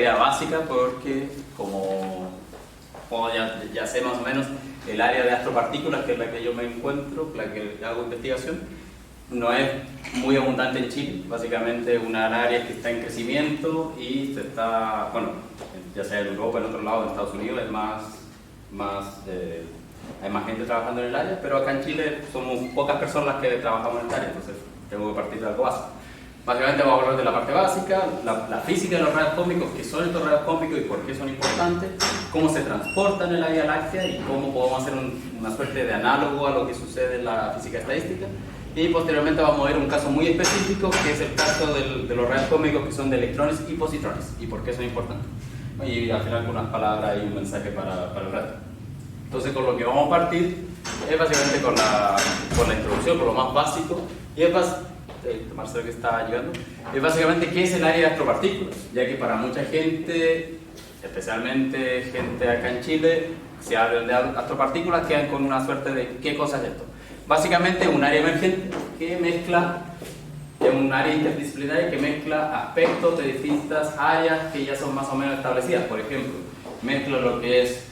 idea básica porque, como ya sé más o menos, el área de astropartículas, que es la que yo me encuentro, la que hago investigación, no es muy abundante en Chile. Básicamente es una área que está en crecimiento y se está, bueno, ya sea en Europa, en otro lado, en Estados Unidos, hay más gente trabajando en el área, pero acá en Chile somos pocas personas las que trabajamos en el área, entonces tengo que partir de algo básico. Básicamente vamos a hablar de la parte básica, la física de los rayos cósmicos, qué son estos rayos cósmicos y por qué son importantes, cómo se transportan en la Vía Láctea y cómo podemos hacer una suerte de análogo a lo que sucede en la física estadística. Y posteriormente vamos a ver un caso muy específico, que es el caso de los rayos cósmicos que son de electrones y positrones, y por qué son importantes. Y al final con unas palabras y un mensaje para el reto. Entonces, con lo que vamos a partir es básicamente con la introducción, con lo más básico, y es Marcelo que está llegando, es básicamente qué es el área de astropartículas, ya que para mucha gente, especialmente gente acá en Chile, si hablan de astropartículas quedan con una suerte de qué cosa es esto. Básicamente es un área emergente que mezcla, es un área interdisciplinaria que mezcla aspectos de distintas áreas que ya son más o menos establecidas. Por ejemplo, mezcla lo que es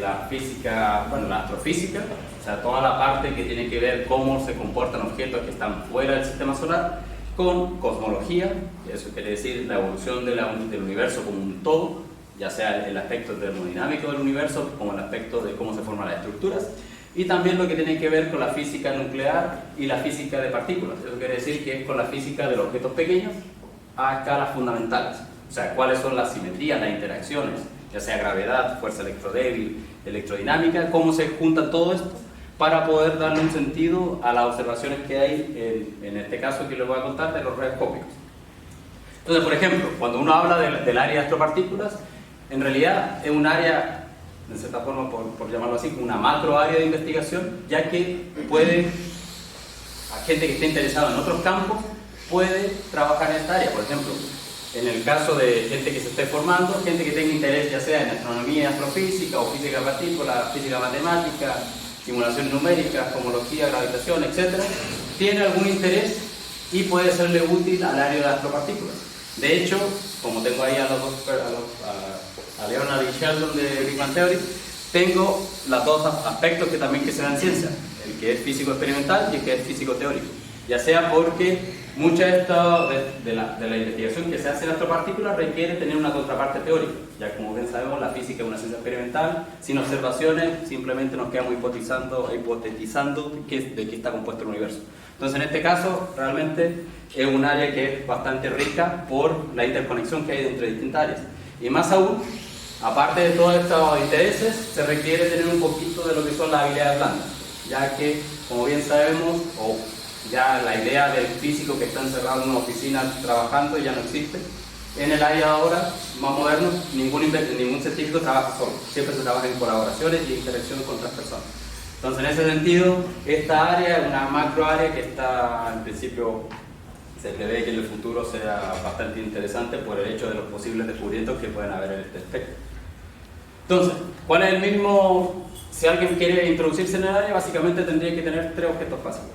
la física, bueno, la astrofísica, o sea, toda la parte que tiene que ver cómo se comportan objetos que están fuera del sistema solar, con cosmología, eso quiere decir la evolución del universo como un todo, ya sea el aspecto termodinámico del universo, como el aspecto de cómo se forman las estructuras, y también lo que tiene que ver con la física nuclear y la física de partículas. Eso quiere decir que es con la física de los objetos pequeños a escalas fundamentales, o sea, cuáles son las simetrías, las interacciones, ya sea gravedad, fuerza electrodébil, electrodinámica, cómo se junta todo esto para poder darle un sentido a las observaciones que hay, en este caso que les voy a contar, de los rayos cósmicos. Entonces, por ejemplo, cuando uno habla del área de astropartículas, en realidad es un área, de cierta forma, por llamarlo así, una macro área de investigación, ya que a gente que esté interesada en otros campos puede trabajar en esta área. Por ejemplo, en el caso de gente que se esté formando, gente que tenga interés ya sea en astronomía, astrofísica o física de partículas, física matemática, simulación numérica, cosmología, gravitación, etc., tiene algún interés y puede serle útil al área de astropartículas. De hecho, como tengo ahí a Leonard y Sheldon de Big Bang Theory, tengo los dos aspectos que también se dan en ciencia, el que es físico experimental y el que es físico teórico, ya sea porque mucha de la investigación que se hace en astropartículas requiere tener una contraparte teórica, ya como bien sabemos la física es una ciencia experimental, sin observaciones simplemente nos quedamos hipotetizando de qué está compuesto el universo. Entonces en este caso realmente es un área que es bastante rica por la interconexión que hay entre distintas áreas, y más aún, aparte de todos estos intereses, se requiere tener un poquito de lo que son las habilidades blandas, ya que como bien sabemos, ya la idea del físico que está encerrado en una oficina trabajando ya no existe. En el área ahora, más moderno, ningún científico trabaja solo, siempre se trabaja en colaboraciones y interacción con otras personas. Entonces, en ese sentido, esta área es una macro área que está, en principio, se prevé que en el futuro sea bastante interesante por el hecho de los posibles descubrimientos que pueden haber en este aspecto. Entonces, ¿cuál es el mismo? Si alguien quiere introducirse en el área, básicamente tendría que tener tres objetos básicos.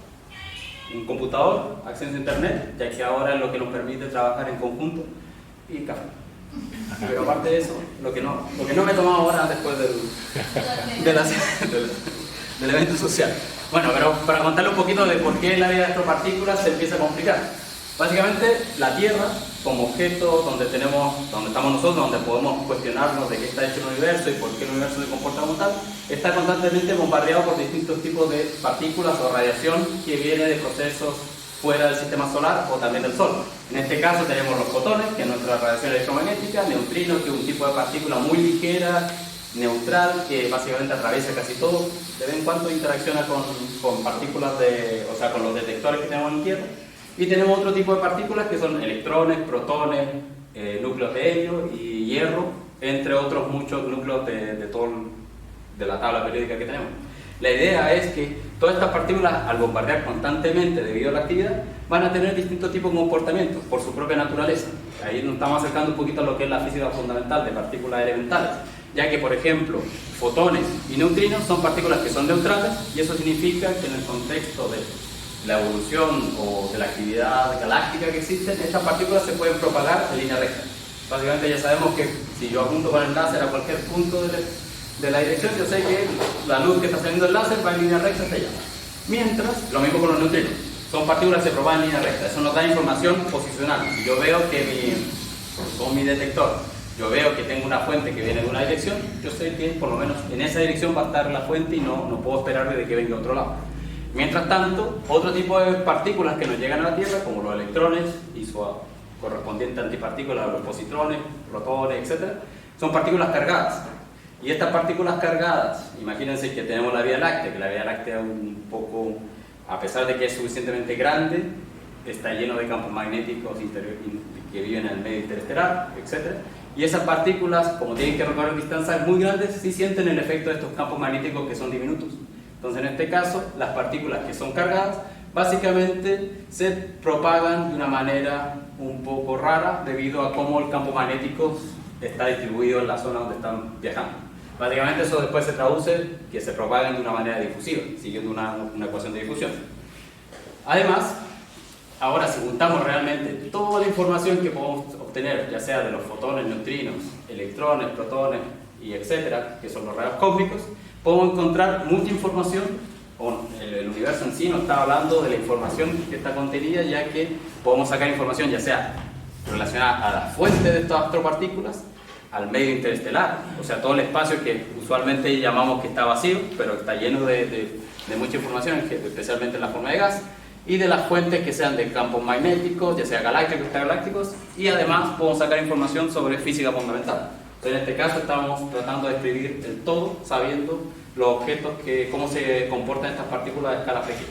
Un computador, acceso a internet, ya que ahora es lo que nos permite trabajar en conjunto, y café. Pero aparte de eso, lo que no me he tomado ahora después del evento social. Bueno, pero para contarle un poquito de por qué el área de astropartículas se empieza a complicar. Básicamente, la Tierra, como objeto donde estamos nosotros, donde podemos cuestionarnos de qué está hecho el universo y por qué el universo se comporta como tal, está constantemente bombardeado por distintos tipos de partículas o radiación que viene de procesos fuera del sistema solar o también del Sol. En este caso tenemos los fotones, que es nuestra radiación electromagnética, neutrinos, que es un tipo de partícula muy ligera, neutral, que básicamente atraviesa casi todo. De vez en cuando interacciona con partículas con los detectores que tenemos en Tierra. Y tenemos otro tipo de partículas que son electrones, protones, núcleos de helio y hierro, entre otros muchos núcleos de la tabla periódica que tenemos. La idea es que todas estas partículas, al bombardear constantemente debido a la actividad, van a tener distintos tipos de comportamientos por su propia naturaleza. Ahí nos estamos acercando un poquito a lo que es la física fundamental de partículas elementales, ya que, por ejemplo, fotones y neutrinos son partículas que son neutrales, y eso significa que en el contexto de la evolución o de la actividad galáctica que existe, estas partículas se pueden propagar en línea recta. Básicamente ya sabemos que si yo apunto con el láser a cualquier punto de la dirección, yo sé que la luz que está saliendo del láser va en línea recta hasta allá. Mientras, lo mismo con los neutrinos, son partículas que se propagan en línea recta, eso nos da información posicional. Si yo veo que con mi detector, yo veo que tengo una fuente que viene de una dirección, yo sé que por lo menos en esa dirección va a estar la fuente y no puedo esperar de que venga de otro lado. Mientras tanto, otro tipo de partículas que nos llegan a la Tierra, como los electrones y su correspondiente antipartícula, los positrones, protones, etc., son partículas cargadas. Y estas partículas cargadas, imagínense que tenemos la Vía Láctea, que la Vía Láctea un poco, a pesar de que es suficientemente grande, está lleno de campos magnéticos que viven en el medio interestelar, etc. Y esas partículas, como tienen que recorrer distancias muy grandes, sí sienten el efecto de estos campos magnéticos que son diminutos. Entonces, en este caso, las partículas que son cargadas, básicamente se propagan de una manera un poco rara debido a cómo el campo magnético está distribuido en la zona donde están viajando. Básicamente eso después se traduce que se propagan de una manera difusiva, siguiendo una ecuación de difusión. Además, ahora si juntamos realmente toda la información que podemos obtener, ya sea de los fotones, neutrinos, electrones, protones y etcétera, que son los rayos cósmicos, podemos encontrar mucha información. El universo en sí nos está hablando de la información que está contenida, ya que podemos sacar información ya sea relacionada a la fuente de estas astropartículas, al medio interestelar, o sea, todo el espacio que usualmente llamamos que está vacío, pero está lleno de mucha información, especialmente en la forma de gas, y de las fuentes que sean de campos magnéticos, ya sea galácticos o extragalácticos, y además podemos sacar información sobre física fundamental. Entonces, en este caso estamos tratando de describir el todo, sabiendo los objetos, cómo se comportan estas partículas a escala pequeña.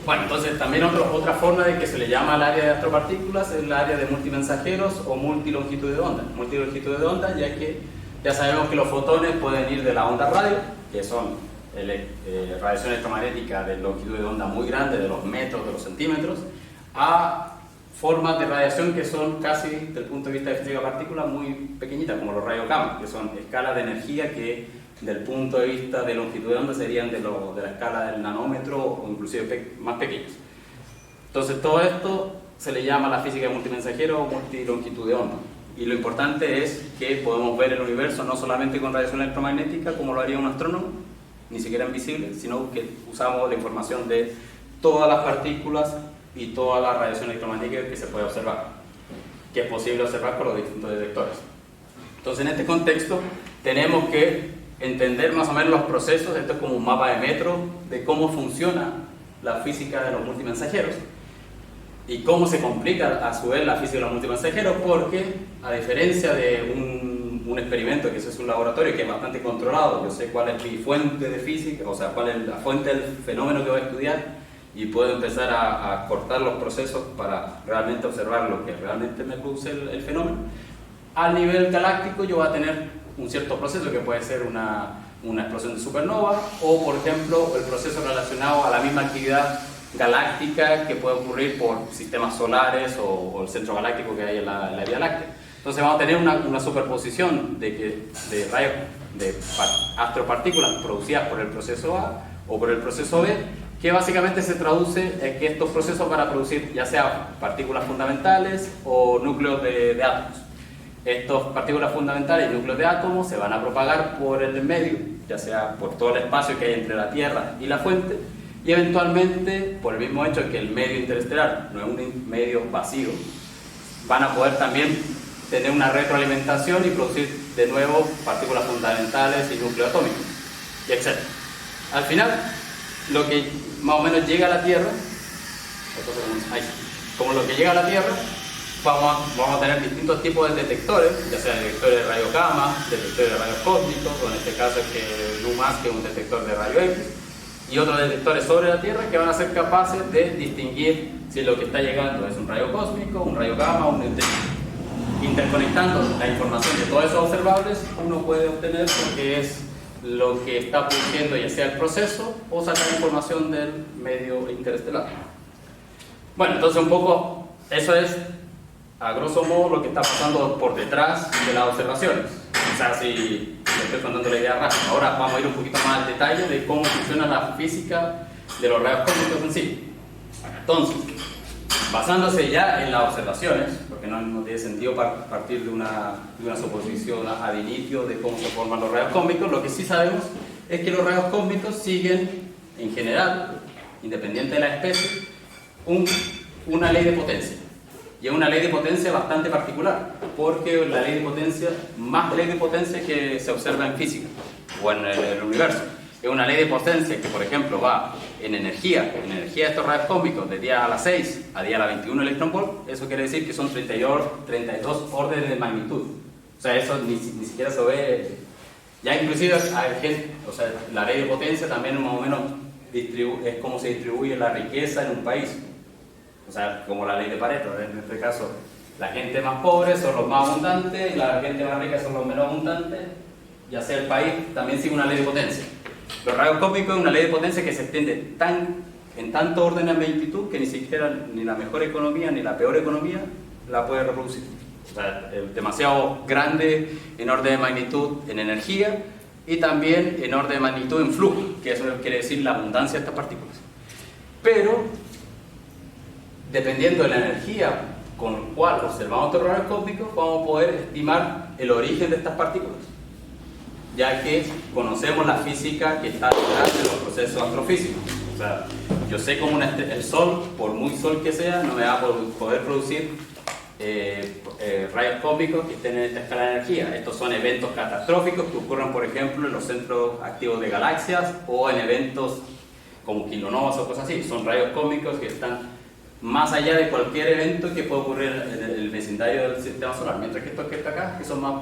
Bueno, entonces también otra forma de que se le llama al área de astropartículas es el área de multimensajeros o multilongitud de onda. Multilongitud de onda, ya que ya sabemos que los fotones pueden ir de la onda radio, que son radiación electromagnética de longitud de onda muy grande, de los metros, de los centímetros, a formas de radiación que son casi, desde el punto de vista de física de partículas, muy pequeñitas, como los rayos gamma, que son escalas de energía que, del punto de vista de longitud de onda, serían de la escala del nanómetro o inclusive más pequeños. Entonces todo esto se le llama la física de multimensajero o multilongitud de onda. Y lo importante es que podemos ver el universo no solamente con radiación electromagnética, como lo haría un astrónomo, ni siquiera invisible, sino que usamos la información de todas las partículas y toda la radiación electromagnética que se puede observar, que es posible observar con los distintos detectores. Entonces, en este contexto, tenemos que entender más o menos los procesos. Esto es como un mapa de metro de cómo funciona la física de los multimensajeros y cómo se complica a su vez la física de los multimensajeros, porque a diferencia de un experimento, que eso es un laboratorio que es bastante controlado, yo sé cuál es mi fuente de física, o sea, cuál es la fuente del fenómeno que voy a estudiar, y puedo empezar a cortar los procesos para realmente observar lo que realmente me produce el fenómeno. Al nivel galáctico yo voy a tener un cierto proceso que puede ser una explosión de supernova, o por ejemplo el proceso relacionado a la misma actividad galáctica que puede ocurrir por sistemas solares o el centro galáctico que hay en la Vía Láctea. Entonces vamos a tener una superposición de rayos, de astropartículas producidas por el proceso A o por el proceso B, que básicamente se traduce en que estos procesos van a producir ya sea partículas fundamentales o núcleos de átomos. Estas partículas fundamentales y núcleos de átomos se van a propagar por el medio, ya sea por todo el espacio que hay entre la Tierra y la fuente, y eventualmente, por el mismo hecho de que el medio interestelar no es un medio vacío, van a poder también tener una retroalimentación y producir de nuevo partículas fundamentales y núcleos atómicos, y etc. Al final, lo que más o menos llega a la Tierra, como lo que llega a la Tierra, vamos a tener distintos tipos de detectores, ya sea detectores de rayos gamma, detectores de rayos cósmicos, o en este caso es que LUMAS, que es un detector de rayos X, y otros detectores sobre la Tierra que van a ser capaces de distinguir si lo que está llegando es un rayo cósmico, un rayo gamma o un neutrino. Interconectando la información de todos esos observables, uno puede obtener lo que es lo que está produciendo ya sea el proceso o sacar información del medio interestelar. Bueno, entonces un poco eso es a grosso modo lo que está pasando por detrás de las observaciones. O sea, si estoy contando la idea rápida. Ahora vamos a ir un poquito más al detalle de cómo funciona la física de los rayos cósmicos en sí. Entonces, basándose ya en las observaciones, porque no tiene sentido partir de una suposición ad initio de cómo se forman los rayos cósmicos, lo que sí sabemos es que los rayos cósmicos siguen, en general, independiente de la especie, una ley de potencia. Y es una ley de potencia bastante particular, porque la ley de potencia, más ley de potencia que se observa en física o en el universo. Es una ley de potencia que, por ejemplo, va en energía de estos rayos cósmicos de 10 a la 6 a 10 a la 21 electronvolt. Eso quiere decir que son 32 órdenes de magnitud. O sea, eso ni siquiera se ve. Ya inclusive hay gente, o sea, la ley de potencia también más o menos es como se distribuye la riqueza en un país. O sea, como la ley de Pareto, en este caso, la gente más pobre son los más abundantes y la gente más rica son los menos abundantes, ya sea el país, también sigue una ley de potencia. Los rayos cósmicos es una ley de potencia que se extiende en tanto orden de magnitud que ni siquiera ni la mejor economía ni la peor economía la puede reproducir. O sea, es demasiado grande en orden de magnitud en energía y también en orden de magnitud en flujo, que eso quiere decir la abundancia de estas partículas. Pero, dependiendo de la energía con la cual observamos estos rayos cósmicos, vamos a poder estimar el origen de estas partículas, ya que conocemos la física que está detrás de los procesos astrofísicos. O sea, yo sé cómo el Sol, por muy Sol que sea, no me va a poder producir rayos cósmicos que estén en esta escala de energía. Estos son eventos catastróficos que ocurren, por ejemplo, en los centros activos de galaxias o en eventos como kilonovas o cosas así. Son rayos cósmicos que están más allá de cualquier evento que pueda ocurrir en el vecindario del sistema solar, mientras que estos que están acá, que son más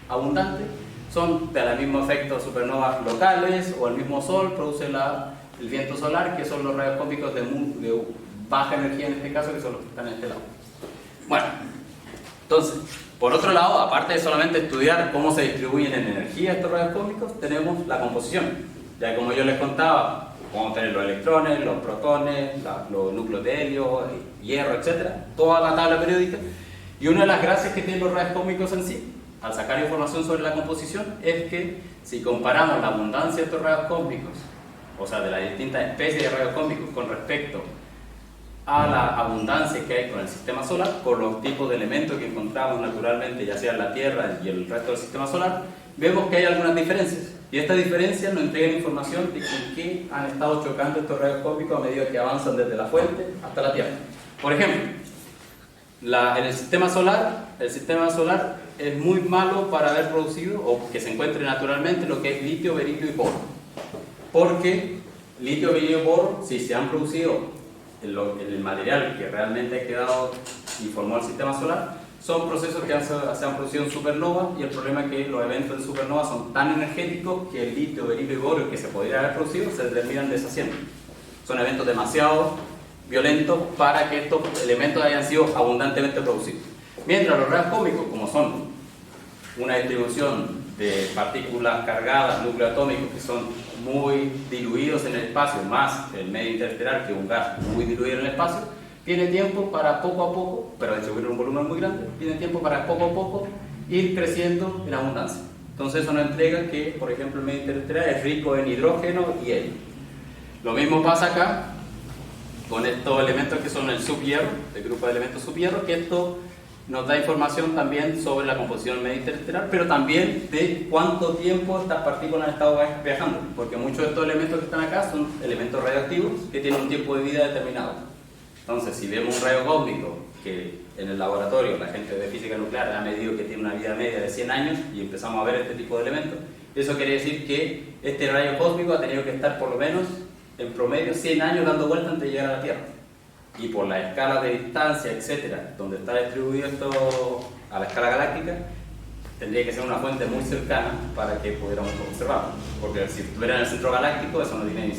abundantes, son del mismo efecto supernovas locales, o el mismo Sol produce el viento solar, que son los rayos cósmicos de baja energía en este caso, que son los que están en este lado. Bueno, entonces, por otro lado, aparte de solamente estudiar cómo se distribuyen en energía estos rayos cósmicos, tenemos la composición. Ya como yo les contaba, vamos a tener los electrones, los protones, los núcleos de helio, hierro, etc. Toda la tabla periódica. Y una de las gracias que tienen los rayos cósmicos en sí, al sacar información sobre la composición, es que si comparamos la abundancia de estos rayos cósmicos, o sea, de las distintas especies de rayos cósmicos con respecto a la abundancia que hay con el sistema solar, con los tipos de elementos que encontramos naturalmente, ya sea en la Tierra y el resto del sistema solar, vemos que hay algunas diferencias. Y estas diferencias nos entregan información de con qué han estado chocando estos rayos cósmicos a medida que avanzan desde la fuente hasta la Tierra. Por ejemplo, en el sistema solar es muy malo para haber producido o que se encuentre naturalmente lo que es litio, berilio y boro. Porque litio, berilio y boro, si se han producido en el material que realmente ha quedado y formó el sistema solar, son procesos que se han producido en supernova, y el problema es que los eventos de supernova son tan energéticos que el litio, berilio y boro que se podría haber producido se terminan deshaciendo. Son eventos demasiado violentos para que estos elementos hayan sido abundantemente producidos. Mientras los rayos cósmicos, como son una distribución de partículas cargadas, núcleos atómicos que son muy diluidos en el espacio, más el medio interestelar, que es un gas muy diluido en el espacio, tiene tiempo para poco a poco, pero distribuir un volumen muy grande, tiene tiempo para poco a poco ir creciendo en abundancia. Entonces eso nos entrega que, por ejemplo, el medio interestelar es rico en hidrógeno y helio. Lo mismo pasa acá con estos elementos que son el subhierro, el grupo de elementos subhierro, que esto nos da información también sobre la composición del medio interestelar, pero también de cuánto tiempo estas partículas han estado viajando, porque muchos de estos elementos que están acá son elementos radioactivos que tienen un tiempo de vida determinado. Entonces, si vemos un rayo cósmico que en el laboratorio la gente de física nuclear ha medido que tiene una vida media de 100 años y empezamos a ver este tipo de elementos, eso quiere decir que este rayo cósmico ha tenido que estar por lo menos en promedio 100 años dando vueltas antes de llegar a la Tierra. Y por la escala de distancia, etcétera, donde está distribuido esto a la escala galáctica, tendría que ser una fuente muy cercana para que pudiéramos observarlo. Porque si estuviera en el centro galáctico, eso no tiene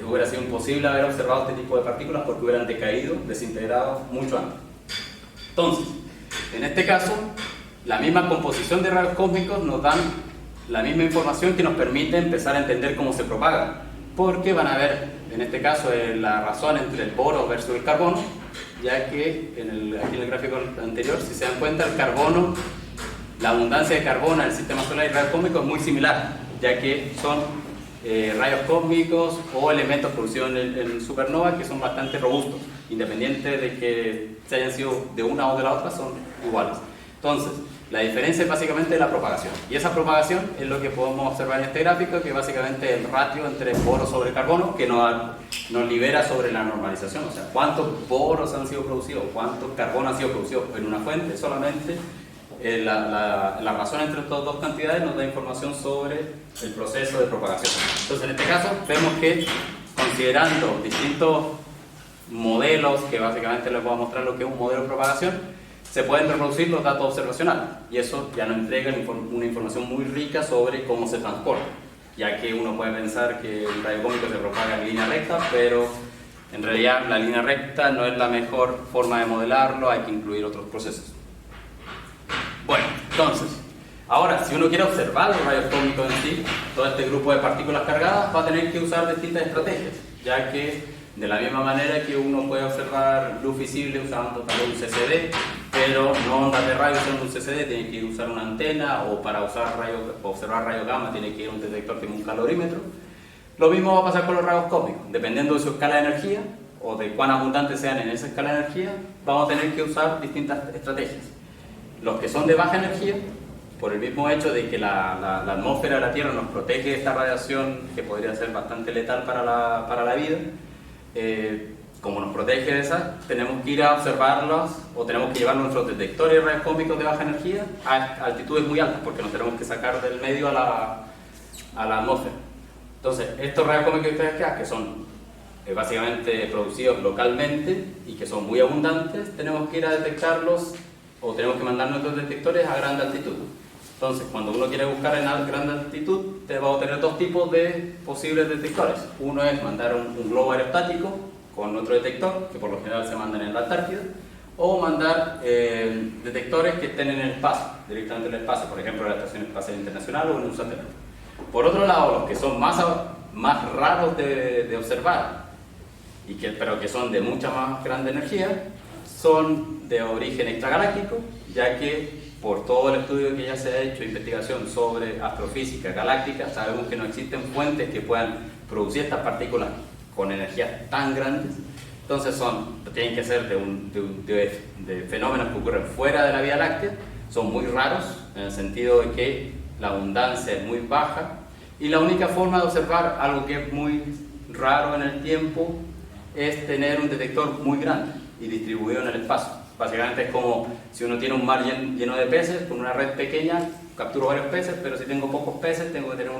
hubiera sido imposible haber observado este tipo de partículas porque hubieran decaído, desintegrado mucho antes. Entonces, en este caso, la misma composición de rayos cósmicos nos dan la misma información que nos permite empezar a entender cómo se propagan, porque van a ver, en este caso, la razón entre el boro versus el carbono, ya que aquí en el gráfico anterior, si se dan cuenta, el carbono, la abundancia de carbono en el sistema solar y rayos cósmicos es muy similar, ya que son rayos cósmicos o elementos producidos en supernova que son bastante robustos. independiente de que se hayan sido de una o de la otra, son iguales. Entonces, la diferencia es básicamente la propagación. Y esa propagación es lo que podemos observar en este gráfico, que básicamente es el ratio entre boros sobre carbono que nos libera sobre la normalización. O sea, cuántos boros han sido producidos, cuánto carbono ha sido producido en una fuente. Solamente la razón entre estas dos cantidades nos da información sobre el proceso de propagación. Entonces, en este caso, vemos que considerando distintos modelos, que básicamente les voy a mostrar lo que es un modelo de propagación, se pueden reproducir los datos observacionales, y eso ya nos entrega una información muy rica sobre cómo se transporta, ya que uno puede pensar que un rayo cósmico se propaga en línea recta, pero en realidad la línea recta no es la mejor forma de modelarlo, hay que incluir otros procesos. Bueno, entonces, ahora si uno quiere observar los rayos cósmicos en sí, todo este grupo de partículas cargadas va a tener que usar distintas estrategias, ya que de la misma manera que uno puede observar luz visible usando tal vez un CCD, pero no ondas de radio usando un CCD, tiene que usar una antena, o para observar rayos gamma tiene que ir a un detector que es un calorímetro. Lo mismo va a pasar con los rayos cósmicos. Dependiendo de su escala de energía o de cuán abundantes sean en esa escala de energía, vamos a tener que usar distintas estrategias. Los que son de baja energía, por el mismo hecho de que la atmósfera de la Tierra nos protege de esta radiación que podría ser bastante letal para la vida, como nos protege de esa, tenemos que ir a observarlos, o tenemos que llevar nuestros detectores de rayos cósmicos de baja energía a altitudes muy altas, porque nos tenemos que sacar del medio a la atmósfera. Entonces, estos rayos cósmicos que ustedes vean, que son básicamente producidos localmente y que son muy abundantes, tenemos que ir a detectarlos, o tenemos que mandar nuestros detectores a gran altitud. Entonces, cuando uno quiere buscar en gran altitud, vamos a tener dos tipos de posibles detectores. Uno es mandar un globo aerostático con otro detector, que por lo general se mandan en la Antártida, o mandar detectores que estén en el espacio, directamente en el espacio, por ejemplo en la Estación Espacial Internacional o en un satélite. Por otro lado, los que son más raros de observar, pero que son de mucha más grande energía, son de origen extragaláctico, ya que por todo el estudio que ya se ha hecho, investigación sobre astrofísica galáctica, sabemos que no existen fuentes que puedan producir estas partículas con energías tan grandes. Entonces tienen que ser de fenómenos que ocurren fuera de la Vía Láctea, son muy raros en el sentido de que la abundancia es muy baja, y la única forma de observar algo que es muy raro en el tiempo es tener un detector muy grande y distribuido en el espacio. Básicamente es como si uno tiene un mar lleno de peces, con una red pequeña capturo varios peces, pero si tengo pocos peces tengo que tener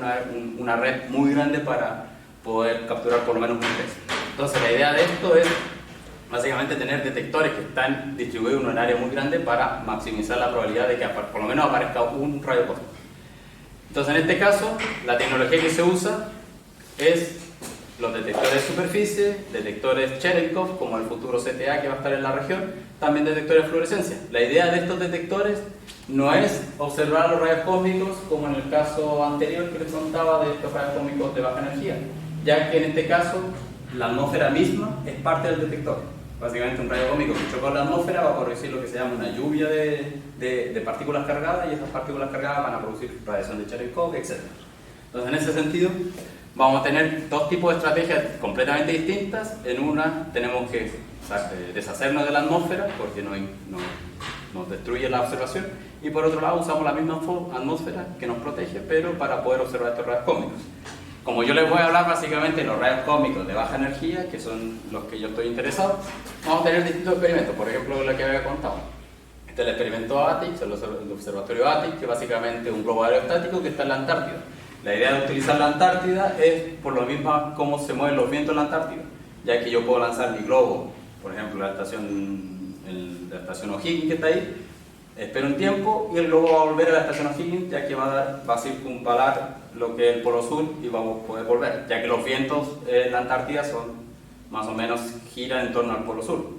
una red muy grande para poder capturar por lo menos un pez. Entonces la idea de esto es básicamente tener detectores que están distribuidos en un área muy grande para maximizar la probabilidad de que por lo menos aparezca un rayo cósmico. Entonces en este caso la tecnología que se usa es los detectores de superficie, detectores Cherenkov, como el futuro CTA que va a estar en la región, también detectores de fluorescencia. La idea de estos detectores no es observar los rayos cósmicos como en el caso anterior que les contaba de estos rayos cósmicos de baja energía, ya que en este caso la atmósfera misma es parte del detector. Básicamente un rayo cósmico que choca con la atmósfera va a producir lo que se llama una lluvia de partículas cargadas, y esas partículas cargadas van a producir radiación de Cherenkov, etc. Entonces en ese sentido vamos a tener dos tipos de estrategias completamente distintas. En una tenemos que deshacernos de la atmósfera porque nos destruye la observación, y por otro lado usamos la misma atmósfera que nos protege, pero para poder observar estos rayos cósmicos. Como yo les voy a hablar básicamente de los rayos cósmicos de baja energía, que son los que yo estoy interesado, vamos a tener distintos experimentos. Por ejemplo, lo que había contado. Este es el experimento ATIX, el observatorio ATIX, que básicamente es un globo aerostático que está en la Antártida. La idea de utilizar la Antártida es por lo mismo cómo se mueven los vientos en la Antártida, ya que yo puedo lanzar mi globo, por ejemplo, la estación O'Higgins que está ahí, espero un tiempo y el globo va a volver a la estación O'Higgins, ya que va a circunvalar lo que es el polo sur y vamos a poder volver, ya que los vientos en la Antártida son más o menos giran en torno al polo sur.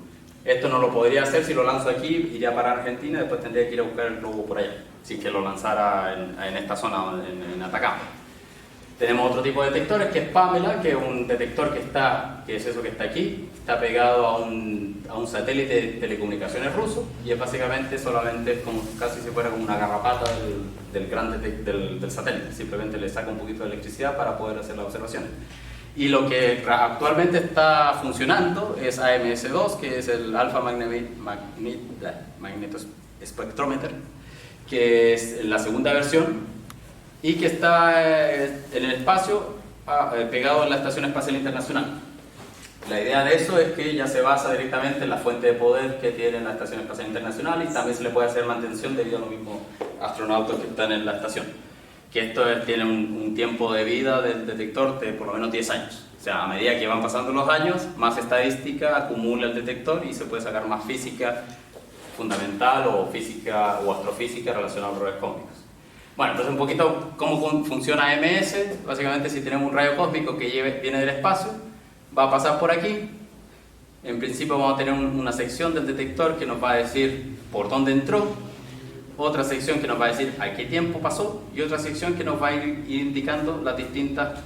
Esto no lo podría hacer si lo lanzo aquí, iría para Argentina y después tendría que ir a buscar el globo por allá, si que lo lanzara en esta zona, en Atacama. Tenemos otro tipo de detectores que es Pamela, que es un detector que es eso que está aquí, está pegado a un satélite de telecomunicaciones ruso, y es básicamente solamente como casi si fuera como una garrapata del satélite, simplemente le saca un poquito de electricidad para poder hacer las observaciones. Y lo que actualmente está funcionando es AMS2, que es el Alpha Magnetospectrometer, que es la segunda versión y que está en el espacio pegado en la Estación Espacial Internacional. La idea de eso es que ya se basa directamente en la fuente de poder que tiene la Estación Espacial Internacional y también se le puede hacer mantención debido a los mismos astronautas que están en la estación. Que esto tiene un tiempo de vida del detector de por lo menos 10 años. O sea, a medida que van pasando los años, más estadística acumula el detector y se puede sacar más física fundamental o física o astrofísica relacionada a los rayos cósmicos. Bueno, entonces un poquito cómo funciona AMS. Básicamente, si tenemos un rayo cósmico que viene del espacio, va a pasar por aquí. En principio vamos a tener una sección del detector que nos va a decir por dónde entró, otra sección que nos va a decir a qué tiempo pasó y otra sección que nos va a ir indicando las distintas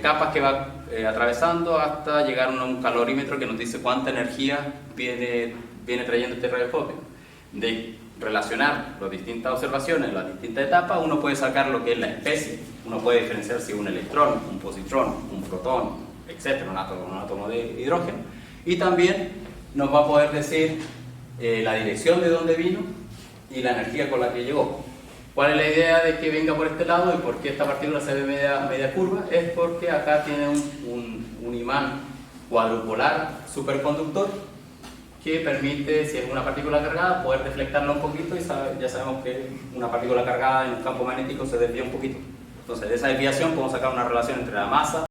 capas que va atravesando hasta llegar a un calorímetro que nos dice cuánta energía viene trayendo este rayo cósmico. De relacionar las distintas observaciones, las distintas etapas, uno puede sacar lo que es la especie, uno puede diferenciar si es un electrón, un positrón, un protón, etcétera, un átomo de hidrógeno, y también nos va a poder decir la dirección de dónde vino y la energía con la que llegó. ¿Cuál es la idea de que venga por este lado y por qué esta partícula se ve media curva? Es porque acá tiene un imán cuadrupolar superconductor que permite, si es una partícula cargada, poder deflectarla un poquito y ya sabemos que una partícula cargada en un campo magnético se desvía un poquito. Entonces, de esa desviación podemos sacar una relación entre la masa